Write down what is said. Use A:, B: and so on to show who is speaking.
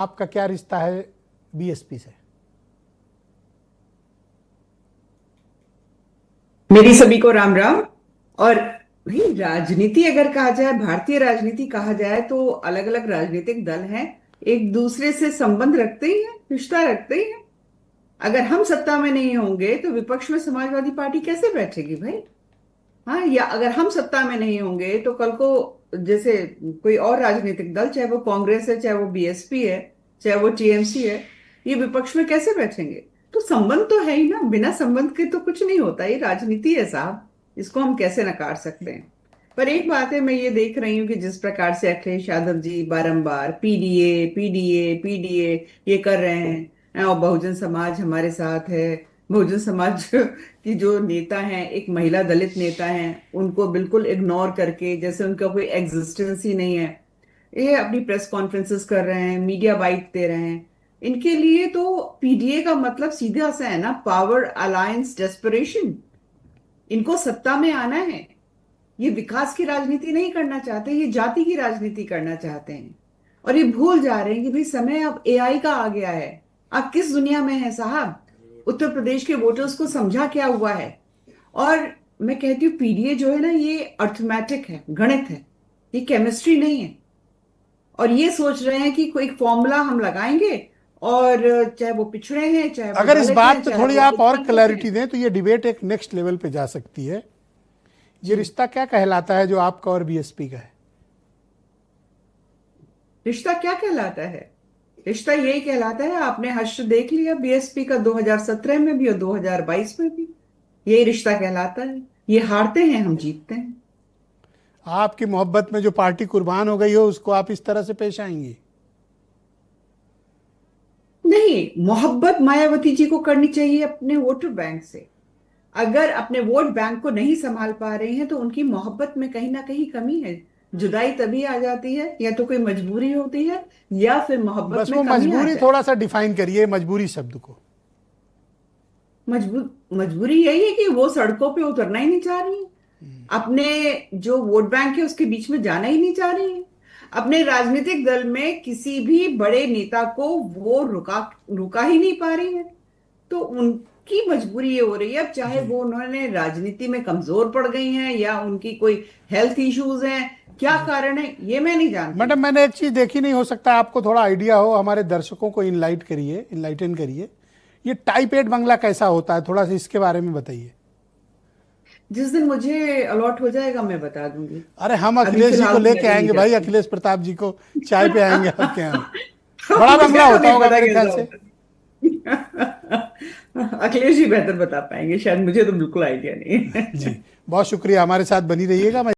A: आपका क्या रिश्ता है बीएसपी से?
B: मेरी सभी को राम राम। और भाई, राजनीति अगर कहा जाए, भारतीय राजनीति कहा जाए तो अलग अलग राजनीतिक दल हैं, एक दूसरे से संबंध रखते ही हैं, रिश्ता रखते ही हैं। अगर हम सत्ता में नहीं होंगे तो विपक्ष में समाजवादी पार्टी कैसे बैठेगी भाई? हाँ, या अगर हम सत्ता में नहीं होंगे तो कल को जैसे कोई और राजनीतिक दल, चाहे वो कांग्रेस है, चाहे वो बीएसपी है, चाहे वो टीएमसी है, ये विपक्ष में कैसे बैठेंगे? तो संबंध तो है ही ना, बिना संबंध के तो कुछ नहीं होता। ये राजनीति है साहब, इसको हम कैसे नकार सकते हैं? पर एक बात है, मैं ये देख रही हूँ कि जिस प्रकार से अखिलेश यादव जी बारंबार पीडीए पीडीए पीडीए ये कर रहे हैं, और बहुजन समाज हमारे साथ है, बहुजन समाज की जो नेता हैं, एक महिला दलित नेता हैं, उनको बिल्कुल इग्नोर करके, जैसे उनका कोई एग्जिस्टेंस ही नहीं है, ये अपनी प्रेस कॉन्फ्रेंसेस कर रहे हैं, मीडिया बाइट दे रहे हैं। इनके लिए तो पीडीए का मतलब सीधा सा है ना, पावर अलायंस डेस्परेशन। इनको सत्ता में आना है। ये विकास की राजनीति नहीं करना चाहते, ये जाति की राजनीति करना चाहते हैं। और ये भूल जा रहे हैं कि भाई समय अब एआई का आ गया है। आप किस दुनिया में हैं साहब? उत्तर प्रदेश के वोटर्स को समझा क्या हुआ है? और मैं कहती हूँ पीडीए जो है ना, ये अर्थमेटिक है, गणित है, ये केमिस्ट्री नहीं है। और ये सोच रहे हैं कि कोई फॉर्मूला हम लगाएंगे, और चाहे वो पिछड़े हैं, चाहे वो
A: अगर इस
B: दलित हैं,
A: बात पे
B: चाहे
A: थोड़ी
B: वो
A: आप और
B: अल्पसंख्यक
A: क्लैरिटी
B: हैं।
A: दें तो ये डिबेट एक नेक्स्ट लेवल पे जा सकती है। ये
B: जी,
A: रिश्ता क्या कहलाता है जो आपका और बीएसपी का है?
B: रिश्ता क्या कहलाता है? रिश्ता यही कहलाता है, आपने हश्र देख लिया बीएसपी का 2017 में भी और 2022 में भी। यही रिश्ता कहलाता है। ये हारते हैं, हम जीतते हैं।
A: आपकी मोहब्बत में जो पार्टी कुर्बान हो गई हो उसको आप इस तरह से पेश आएंगी?
B: नहीं, मोहब्बत मायावती जी को करनी चाहिए अपने वोटर बैंक से। अगर अपने वोट बैंक को नहीं संभाल पा रहे हैं तो उनकी मोहब्बत में कहीं ना कहीं कमी है। जुदाई तभी आ जाती है, या तो कोई मजबूरी होती है, या फिर मोहब्बत
A: बस
B: में
A: वो
B: कमी आ
A: मजबूरी
B: जाए।
A: थोड़ा सा डिफाइन करिए, मजबूरी शब्द को।
B: मजबूरी यही है कि वो सड़कों पे उतरना ही नहीं चाह रही है, अपने जो वोट बैंक है उसके बीच में जाना ही नहीं चाह रही है, अपने राजनीतिक दल में किसी भी बड़े नेता को वो रुका रुका ही नहीं पा रही है। तो उनकी मजबूरी ये हो रही है, अब चाहे
A: जी
B: वो उन्होंने राजनीति में कमजोर पड़ गई हैं या उनकी कोई हेल्थ इश्यूज हैं, क्या
A: जी
B: कारण है ये मैं नहीं जानती।
A: मैडम, मैंने एक चीज देखी, नहीं हो सकता आपको थोड़ा आइडिया हो, हमारे दर्शकों को इनलाइटन करिए। ये टाइप 8 बंगला कैसा होता है, थोड़ा सा इसके बारे में बताइए।
B: जिस दिन मुझे अलॉट हो जाएगा मैं बता दूंगी।
A: अरे हम
B: अभी
A: अखिलेश जी को
B: फिलहाल तो मैं
A: लेके
B: भी नहीं
A: आएंगे भाई,
B: जानती।
A: अखिलेश प्रताप जी को चाय पे आएंगे आपके यहाँ।
B: तो
A: बड़ा
B: मुझे
A: बंगला
B: तो
A: होता
B: नहीं
A: होगा
B: पता
A: मेरे ख्याल
B: कैसा
A: से।
B: होता है। अखिलेश जी बेहतर बता पाएंगे शायद, मुझे तो बिल्कुल आइडिया नहीं है।
A: जी, बहुत शुक्रिया, हमारे साथ बनी रहिएगा। मैं